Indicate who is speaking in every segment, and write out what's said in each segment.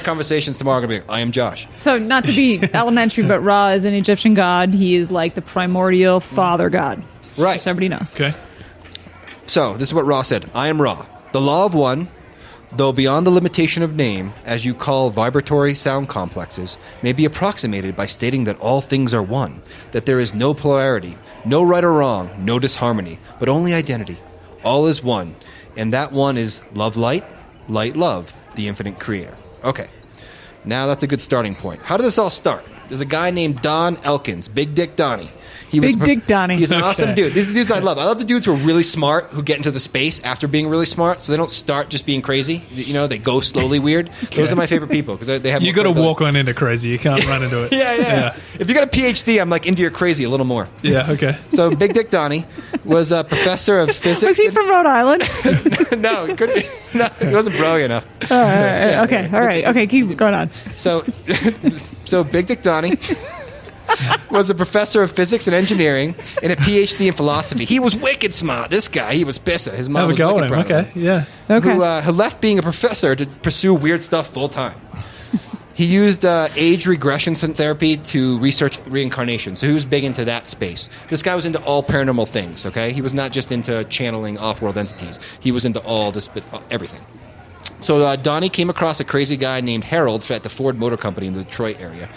Speaker 1: conversations tomorrow are going to be, I am Josh.
Speaker 2: So not to be elementary, but Ra is an Egyptian god. He is like the primordial father god.
Speaker 1: Right.
Speaker 2: Just so everybody knows.
Speaker 3: Okay.
Speaker 1: So this is what Ra said. I am Ra, the law of one, though beyond the limitation of name, as you call vibratory sound complexes, may be approximated by stating that all things are one, that there is no polarity, no right or wrong, no disharmony, but only identity. All is one, and that one is love light, light love, the infinite creator. Okay, now that's a good starting point. How did this all start? There's a guy named Don Elkins, Big Dick Donnie.
Speaker 2: Dick Donnie.
Speaker 1: He's an awesome dude. These are the dudes I love. I love the dudes who are really smart, who get into the space after being really smart, so they don't start just being crazy. You know, they go slowly weird. Those are my favorite people because they have.
Speaker 3: You got to walk on into crazy. You can't run into it.
Speaker 1: Yeah. If you got a PhD, I'm like into your crazy a little more.
Speaker 3: Yeah. Okay.
Speaker 1: So Big Dick Donnie was a professor of physics.
Speaker 2: Was he from Rhode Island?
Speaker 1: No, he couldn't. No, he wasn't brilliant enough.
Speaker 2: All right. Okay, keep going on.
Speaker 1: So Big Dick Donnie was a professor of physics and engineering and a PhD in philosophy. He was wicked smart. This guy, he was pissa. His mom was wicked proud of him.
Speaker 3: Okay, yeah.
Speaker 2: Okay.
Speaker 1: Who left being a professor to pursue weird stuff full time. He used age regression therapy to research reincarnation. So he was big into that space. This guy was into all paranormal things, okay? He was not just into channeling off-world entities. He was into all this, everything. So Donnie came across a crazy guy named Harold at the Ford Motor Company in the Detroit area.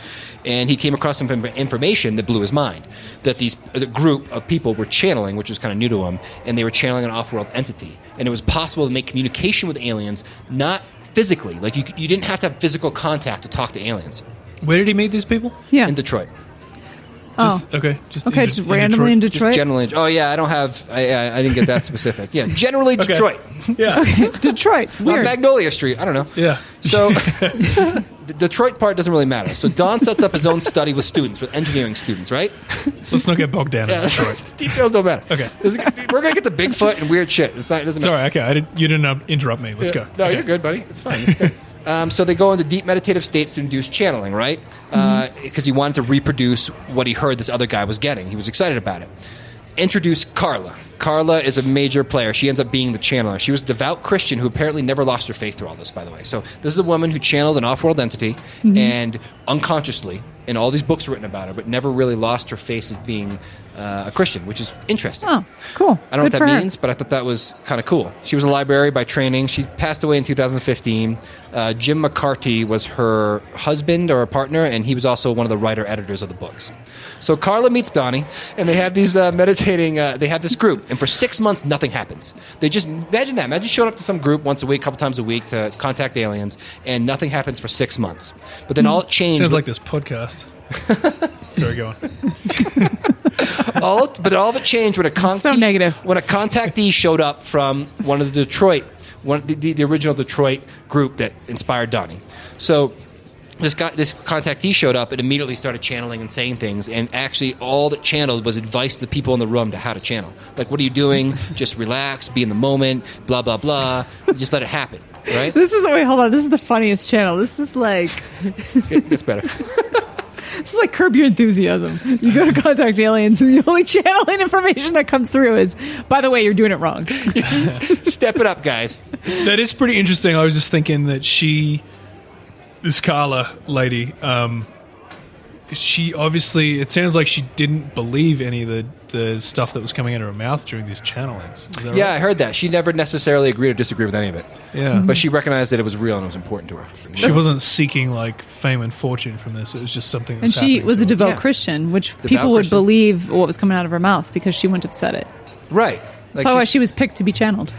Speaker 1: And he came across some information that blew his mind, that a group of people were channeling, which was kind of new to him, and they were channeling an off-world entity. And it was possible to make communication with aliens, not physically. Like, you didn't have to have physical contact to talk to aliens.
Speaker 3: Where did he meet these people?
Speaker 2: Yeah.
Speaker 1: In Detroit.
Speaker 3: Just
Speaker 2: Randomly in Detroit.
Speaker 1: Just generally. Oh yeah, I didn't get that specific. Yeah, generally Detroit.
Speaker 3: Yeah.
Speaker 2: Okay, Detroit. Weird.
Speaker 1: Magnolia Street. I don't know.
Speaker 3: Yeah.
Speaker 1: So the Detroit part doesn't really matter. So Don sets up his own study with students, with engineering students, right?
Speaker 3: Let's not get bogged down in Detroit.
Speaker 1: Details don't matter.
Speaker 3: Okay.
Speaker 1: We're gonna get to Bigfoot and weird shit. It doesn't
Speaker 3: Sorry.
Speaker 1: matter.
Speaker 3: Okay. You didn't interrupt me. Let's go.
Speaker 1: No,
Speaker 3: okay.
Speaker 1: you're good, buddy. It's fine. It's good. So they go into deep meditative states to induce channeling, right? Because he wanted to reproduce what he heard this other guy was getting. He was excited about it. Introduce Carla. Carla is a major player. She ends up being the channeler. She was a devout Christian who apparently never lost her faith through all this, by the way. So this is a woman who channeled an off-world entity and unconsciously, and all these books written about her, but never really lost her faith as being a Christian, which is interesting.
Speaker 2: Oh, cool.
Speaker 1: I don't know what that means, but I thought that was kind of cool. She was a librarian by training. She passed away in 2015. Jim McCarty was her husband or a partner, and he was also one of the writer-editors of the books. So Carla meets Donnie, and they have these meditating, they have this group, and for 6 months, nothing happens. They just, imagine that. Imagine showing up to some group once a week, a couple times a week to contact aliens, and nothing happens for 6 months. But then all it changed.
Speaker 3: Sounds like this podcast. Sorry, go on.
Speaker 1: all of it changed when
Speaker 2: so negative.
Speaker 1: When a contactee showed up from one of the the original Detroit group that inspired Donnie. So this contactee showed up and immediately started channeling and saying things, and actually all that channeled was advice to the people in the room to how to channel. Like, what are you doing? Just relax, be in the moment, blah, blah, blah. Just let it happen, right?
Speaker 2: Hold on. This is the funniest channel. This is like...
Speaker 1: It gets better.
Speaker 2: This is like Curb Your Enthusiasm. You go to contact aliens, and the only channeling information that comes through is, by the way, you're doing it wrong.
Speaker 1: Step it up, guys.
Speaker 3: That is pretty interesting. I was just thinking that this Carla lady, she obviously, it sounds like she didn't believe any of the stuff that was coming out of her mouth during these channelings. Is that right?
Speaker 1: Yeah, I heard that. She never necessarily agreed or disagreed with any of it.
Speaker 3: Yeah.
Speaker 1: But she recognized that it was real and it was important to her.
Speaker 3: She wasn't seeking like fame and fortune from this. It was just something that
Speaker 2: And
Speaker 3: was
Speaker 2: she was a devout
Speaker 1: Yeah.
Speaker 2: Christian, which
Speaker 1: Devout
Speaker 2: people would
Speaker 1: Christian.
Speaker 2: believe what was coming out of her mouth because she wouldn't have said it.
Speaker 1: Right.
Speaker 2: That's probably why she was picked to be channeled.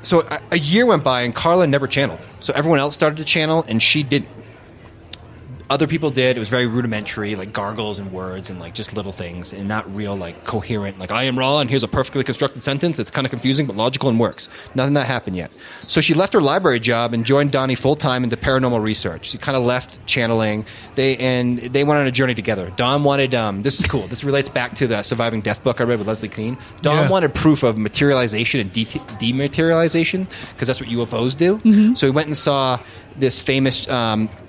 Speaker 1: So a year went by and Carla never channeled. So everyone else started to channel and she didn't. Other people did. It was very rudimentary, like gargles and words and like just little things and not real like coherent, like I am Ra and here's a perfectly constructed sentence. It's kind of confusing but logical and works. Nothing that happened yet. So she left her library job and joined Donnie full-time into paranormal research. She kind of left channeling. They went on a journey together. Don wanted, this is cool. This relates back to the Surviving Death book I read with Leslie Kean. Don wanted proof of materialization and dematerialization because that's what UFOs do. Mm-hmm. So he went and saw this famous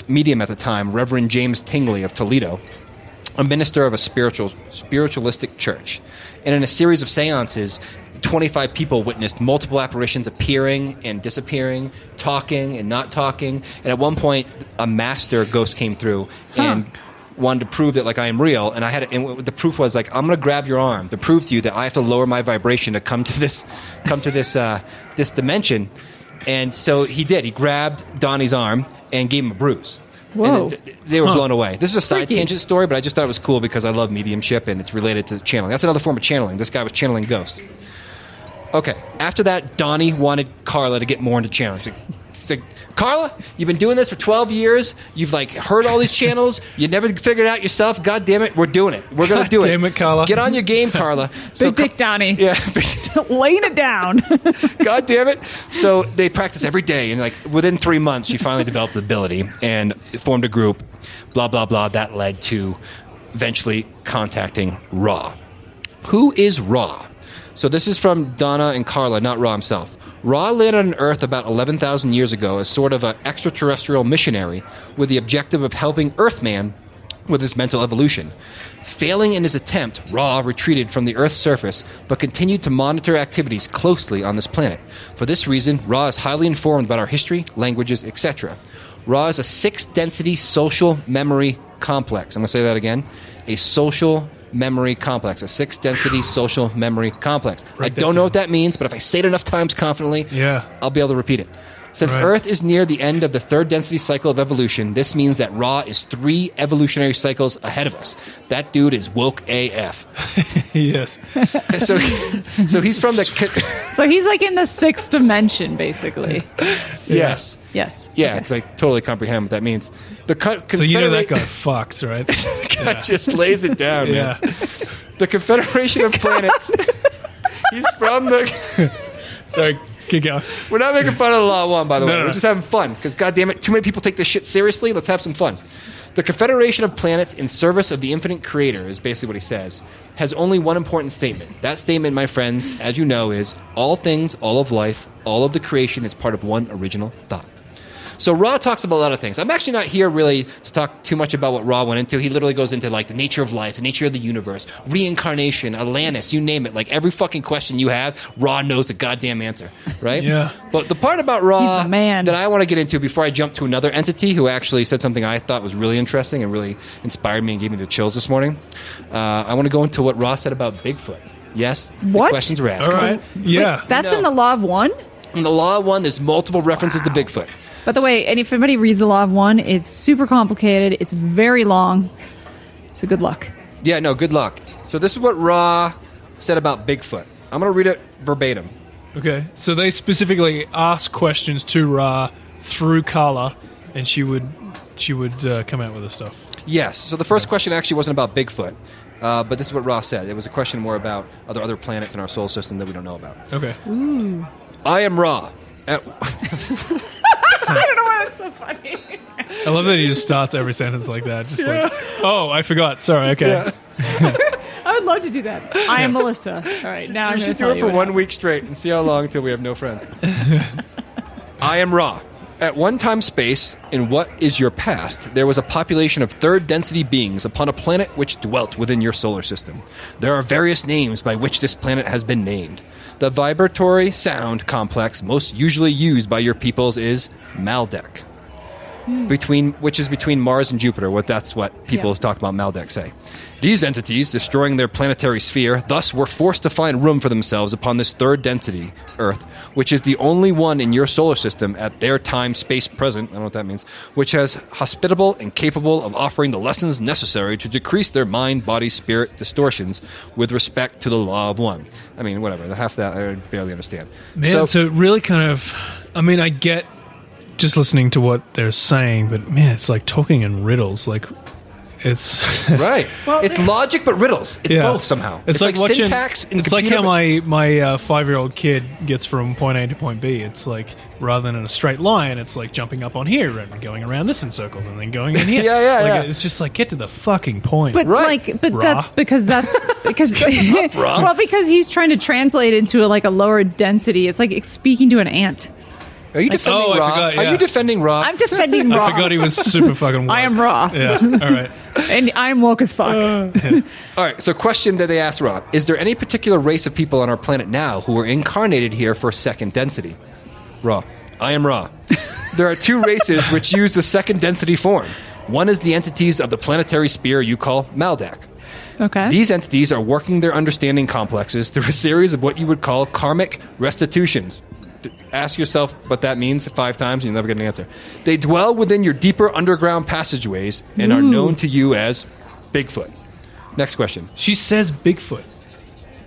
Speaker 1: medium at the time, Reverend James Tingley of Toledo, a minister of a spiritualistic church. And in a series of seances, 25 people witnessed multiple apparitions appearing and disappearing, talking and not talking. And at one point, a master ghost came through and wanted to prove that, like, I am real. And and the proof was, like, I'm going to grab your arm to prove to you that I have to lower my vibration to come to this this dimension. And so he did. He grabbed Donnie's arm and gave him a bruise.
Speaker 2: Whoa.
Speaker 1: And they were blown away. This is a side
Speaker 2: Freaky.
Speaker 1: tangent story, but I just thought it was cool because I love mediumship and it's related to channeling. That's another form of channeling. This guy was channeling ghosts. Okay. After that, Donnie wanted Carla to get more into channeling. She's like, Carla, you've been doing this for 12 years. You've, like, heard all these channels. You never figured it out yourself. God damn it, we're doing it. We're going to do it.
Speaker 3: Damn it, Carla.
Speaker 1: Get on your game, Carla.
Speaker 2: Big Dick Donnie.
Speaker 1: Yeah.
Speaker 2: Laying it down.
Speaker 1: God damn it. So they practice every day, and, like, within 3 months, she finally developed the ability and formed a group, blah, blah, blah. That led to eventually contacting Ra. Who is Ra? So this is from Donna and Carla, not Ra himself. Ra landed on Earth about 11,000 years ago as sort of an extraterrestrial missionary with the objective of helping Earthman with his mental evolution. Failing in his attempt, Ra retreated from the Earth's surface but continued to monitor activities closely on this planet. For this reason, Ra is highly informed about our history, languages, etc. Ra is a 6-density social memory complex. I'm going to say that again. A social memory complex, a 6-density social memory complex. I don't know what that means, but if I say it enough times confidently, I'll be able to repeat it. Since Earth is near the end of the 3rd density cycle of evolution, this means that Ra is 3 evolutionary cycles ahead of us. That dude is woke AF.
Speaker 3: Yes.
Speaker 1: So he's from the...
Speaker 2: So he's like in the 6th dimension, basically.
Speaker 1: Yes.
Speaker 2: Yes.
Speaker 1: Yeah, because I totally comprehend what that means.
Speaker 3: So you know that guy fucks, right?
Speaker 1: guy just lays it down, man. The Confederation of Planets. He's from the...
Speaker 3: Sorry, keep going.
Speaker 1: We're not making fun of the Law of One, by the way.
Speaker 3: No.
Speaker 1: We're just having fun, because, goddamn it, too many people take this shit seriously. Let's have some fun. The Confederation of Planets in service of the infinite creator, is basically what he says, has only one important statement. That statement, my friends, as you know, is all things, all of life, all of the creation is part of one original thought. So Ra talks about a lot of things. I'm actually not here really to talk too much about what Ra went into. He literally goes into, like, the nature of life, the nature of the universe, reincarnation, Atlantis, you name it. Like, every fucking question you have, Ra knows the goddamn answer, right?
Speaker 3: Yeah.
Speaker 1: But the part about Ra
Speaker 2: He's the man.
Speaker 1: that I want to get into before I jump to another entity who actually said something I thought was really interesting and really inspired me and gave me the chills this morning, I want to go into what Ra said about Bigfoot. Yes,
Speaker 2: What?
Speaker 1: the questions were asked.
Speaker 3: All right. Yeah.
Speaker 2: Wait, that's
Speaker 1: No.
Speaker 2: in the Law of One?
Speaker 1: In the Law of One, there's multiple references to Bigfoot.
Speaker 2: By the way, and if anybody reads the Law of One, it's super complicated. It's very long. So good luck.
Speaker 1: Yeah, no, good luck. So this is what Ra said about Bigfoot. I'm going to read it verbatim.
Speaker 3: Okay. So they specifically asked questions to Ra through Carla, and she would come out with the stuff.
Speaker 1: Yes. So the first question actually wasn't about Bigfoot, but this is what Ra said. It was a question more about other planets in our solar system that we don't know about.
Speaker 3: Okay.
Speaker 2: Ooh.
Speaker 1: I am Ra.
Speaker 2: I don't know why that's so funny.
Speaker 3: I love that he just starts every sentence like that. Just like, oh, I forgot. Sorry. Okay.
Speaker 1: Yeah.
Speaker 2: I would love to do that. I am Melissa. All right, now I'm
Speaker 1: We
Speaker 2: going to
Speaker 1: should do
Speaker 2: tell
Speaker 1: it
Speaker 2: you
Speaker 1: for
Speaker 2: what
Speaker 1: 1 week straight and see how long until we have no friends. I am Ra. At one time space, in what is your past, there was a population of 3rd density beings upon a planet which dwelt within your solar system. There are various names by which this planet has been named. The vibratory sound complex most usually used by your peoples is Maldek, which is between Mars and Jupiter. That's what people who talk about Maldek say. These entities, destroying their planetary sphere, thus were forced to find room for themselves upon this 3rd density, Earth, which is the only one in your solar system at their time, space present, I don't know what that means, which is hospitable and capable of offering the lessons necessary to decrease their mind, body, spirit distortions with respect to the Law of One. I mean, whatever. The half of that I barely understand.
Speaker 3: Man, so really kind of, I mean, I get just listening to what they're saying, but man, it's like talking in riddles. Like, it's
Speaker 1: right.
Speaker 2: Well,
Speaker 1: it's logic, but riddles. It's both somehow.
Speaker 3: It's like watching,
Speaker 1: syntax. And
Speaker 3: it's like how my 5-year-old kid gets from point A to point B. It's like rather than in a straight line, it's like jumping up on here and going around this in circles and then going in here.
Speaker 1: yeah.
Speaker 3: It's just like get to the fucking point.
Speaker 2: But
Speaker 1: Right.
Speaker 2: that's because well, because he's trying to translate into a lower density. It's like speaking to an ant.
Speaker 1: Are you defending
Speaker 3: I
Speaker 1: Ra?
Speaker 3: forgot,
Speaker 1: Are you defending Ra?
Speaker 2: I'm defending Ra.
Speaker 3: I forgot he was super fucking woke.
Speaker 2: I am Ra.
Speaker 3: Yeah. All right.
Speaker 2: And I'm woke as fuck.
Speaker 1: All right, so question that they asked Ra. Is there any particular race of people on our planet now who were incarnated here for second density? Ra. I am Ra. There are two races which use the second density form. One is the entities of the planetary sphere you call Maldak.
Speaker 2: Okay.
Speaker 1: These entities are working their understanding complexes through a series of what you would call karmic restitutions. Ask yourself what that means 5 times and you'll never get an answer. They dwell within your deeper underground passageways and are known to you as Bigfoot. Next question.
Speaker 3: She says Bigfoot.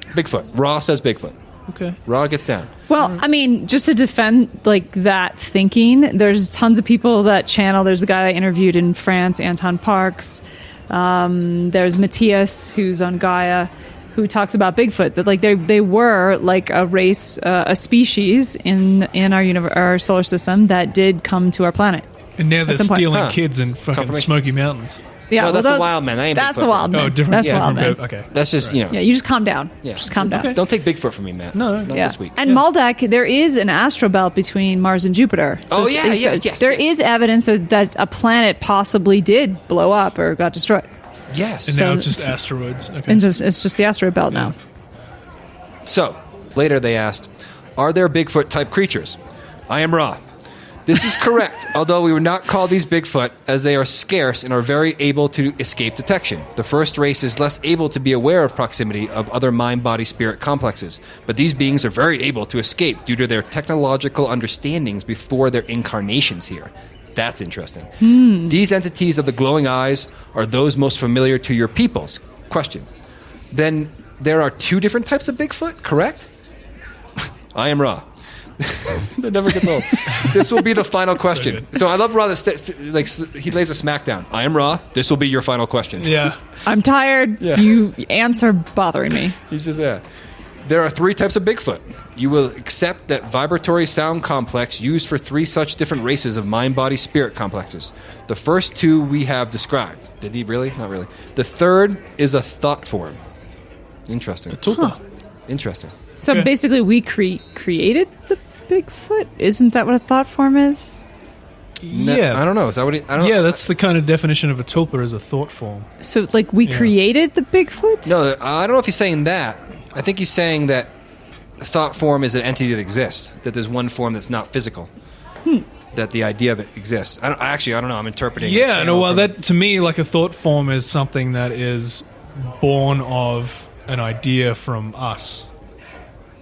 Speaker 1: Bigfoot. Ra says Bigfoot.
Speaker 3: Okay.
Speaker 1: Ra gets down.
Speaker 2: Well, I mean, just to defend like that thinking, there's tons of people that channel. There's a guy I interviewed in France, Anton Parks. There's Matthias, who's on Gaia, who talks about Bigfoot. That like they were like a race, a species in our solar system that did come to our planet.
Speaker 3: And now they're
Speaker 2: At some point.
Speaker 3: stealing
Speaker 1: Huh.
Speaker 3: kids in fucking
Speaker 1: Confirmation.
Speaker 3: Smoky Mountains.
Speaker 2: Yeah,
Speaker 1: No, that's
Speaker 2: those-
Speaker 1: the wild man. That ain't
Speaker 2: That's
Speaker 1: Bigfoot.
Speaker 2: the wild man.
Speaker 3: Oh, different.
Speaker 2: That's the wild
Speaker 3: different
Speaker 2: man.
Speaker 3: Okay.
Speaker 1: That's just, you know.
Speaker 2: Yeah, you just calm down.
Speaker 1: Yeah.
Speaker 2: Just calm down.
Speaker 1: Don't take Bigfoot from me, Matt.
Speaker 3: No,
Speaker 1: Not
Speaker 2: Yeah.
Speaker 1: this week.
Speaker 2: And Maldak, there is an astrobelt between Mars and Jupiter.
Speaker 1: Oh, yeah, yes,
Speaker 2: There
Speaker 1: yes.
Speaker 2: is evidence that a planet possibly did blow up or got destroyed.
Speaker 1: Yes.
Speaker 3: And now it's
Speaker 2: So-
Speaker 3: just asteroids. Okay.
Speaker 2: And it's just the asteroid belt now.
Speaker 1: So, later they asked, are there Bigfoot-type creatures? I am Ra. This is correct, although we would not call these Bigfoot, as they are scarce and are very able to escape detection. The first race is less able to be aware of proximity of other mind-body-spirit complexes, but these beings are very able to escape due to their technological understandings before their incarnations here. That's interesting. These entities of the glowing eyes are those most familiar to your peoples. Question. Then there are 2 different types of Bigfoot, correct? I am Ra. That never gets old. This will be the final question. So I love Ra. He lays a smackdown. I am Ra. This will be your final question.
Speaker 3: Yeah.
Speaker 2: I'm tired.
Speaker 1: Yeah.
Speaker 2: You answer bothering me.
Speaker 1: He's just there. There are 3 types of Bigfoot. You will accept that vibratory sound complex used for 3 such different races of mind, body, spirit complexes. The first 2 we have described. Did he really? Not really. The third is a thought form. Interesting. Interesting.
Speaker 2: So
Speaker 3: Okay.
Speaker 2: basically, we created the Bigfoot. Isn't that what a thought form is?
Speaker 3: Yeah.
Speaker 1: I don't know. Is that what he... I don't
Speaker 3: Yeah, that's the kind of definition of a tulpa as a thought form.
Speaker 2: So, like, we created the Bigfoot?
Speaker 1: No, I don't know if he's saying that. I think he's saying that thought form is an entity that exists. That there's one form that's not physical. That the idea of it exists. I don't know. I'm interpreting. the
Speaker 3: Yeah,
Speaker 1: channel
Speaker 3: no, well,
Speaker 1: from-
Speaker 3: that to me, like a thought form is something that is born of an idea from us,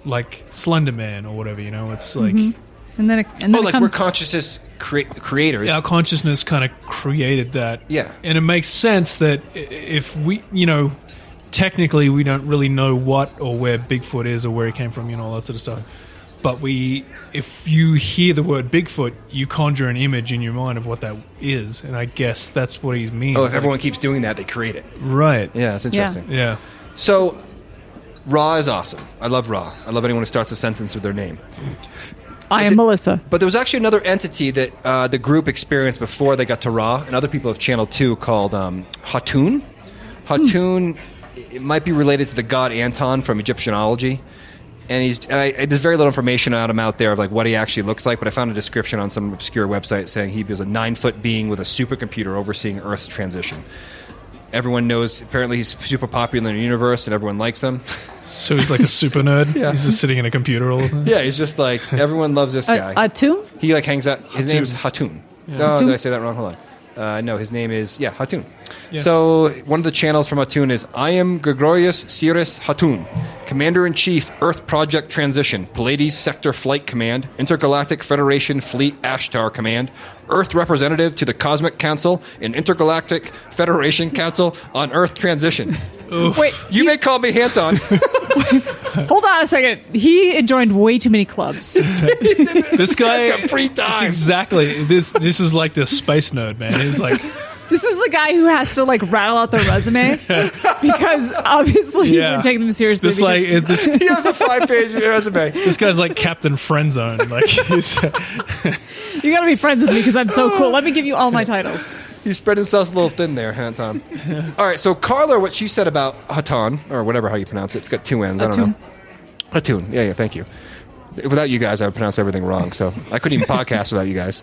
Speaker 3: like Slender Man or whatever. You know, it's like
Speaker 2: And then it
Speaker 1: Oh, like we're
Speaker 2: comes.
Speaker 1: consciousness creators.
Speaker 3: our consciousness kind of created that.
Speaker 1: Yeah.
Speaker 3: and it makes sense that if we, technically we don't really know what or where Bigfoot is or where he came from, all that sort of stuff. But if you hear the word Bigfoot, you conjure an image in your mind of what that is, and I guess that's what he means.
Speaker 1: Oh, if everyone keeps doing that, they create it.
Speaker 3: right?
Speaker 1: Yeah, that's interesting.
Speaker 3: Yeah.
Speaker 1: So, Ra is awesome. I love Ra. I love anyone who starts a sentence with their name.
Speaker 2: I am Melissa.
Speaker 1: But there was actually another entity that the group experienced before they got to Ra, and other people have channeled too, called Hatun. Hatun, it might be related to the god Anton from Egyptianology. And there's very little information on him out there of like what he actually looks like, but I found a description on some obscure website saying he was a 9-foot being with a supercomputer overseeing Earth's transition. Everyone knows, apparently he's super popular in the universe and everyone likes him.
Speaker 3: So he's like a super nerd.
Speaker 1: Yeah.
Speaker 3: He's just sitting in a computer all the time.
Speaker 1: Yeah, he's just like, everyone loves this guy.
Speaker 2: A tomb?
Speaker 1: He like hangs out. His
Speaker 3: Hatun.
Speaker 1: name's Hatun. Oh,
Speaker 2: Hatun?
Speaker 1: did I say that wrong? Hold on. No, his name is Hatun.
Speaker 3: Yeah.
Speaker 1: So one of the channels from Hatun is I am Gregorius Sirius Hatun, Commander-in-Chief Earth Project Transition, Pleiades Sector Flight Command, Intergalactic Federation Fleet Ashtar Command, Earth Representative to the Cosmic Council and Intergalactic Federation Council on Earth Transition.
Speaker 2: Wait,
Speaker 1: You may call me Hanton.
Speaker 2: hold on a second. He joined way too many clubs.
Speaker 3: This guy
Speaker 1: guy's got free
Speaker 3: That's
Speaker 1: time.
Speaker 3: exactly. This is like the space nerd, man. He's like,
Speaker 2: This is the guy who has to like rattle out their resume because obviously you
Speaker 3: yeah.
Speaker 2: wouldn't take them seriously.
Speaker 3: This like
Speaker 2: because-
Speaker 3: this
Speaker 1: He has a 5-page resume.
Speaker 3: this guy's like Captain Friendzone. Like he's,
Speaker 2: you got to be friends with me because I'm so cool. Let me give you all my titles.
Speaker 1: He spread himself a little thin there, Hanton. All right, so Carla, what she said about Hatan, or whatever how you pronounce it, it's got 2 N's. I don't know. Hatun. Yeah, thank you. Without you guys, I would pronounce everything wrong, so I couldn't even podcast without you guys.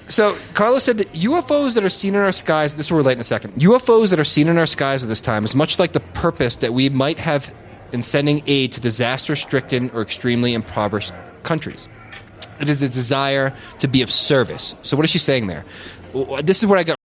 Speaker 1: So Carlos said that UFOs that are seen in our skies, this will relate in a second, UFOs that are seen in our skies at this time is much like the purpose that we might have in sending aid to disaster-stricken or extremely impoverished countries. It is a desire to be of service. So what is she saying there? This is what I got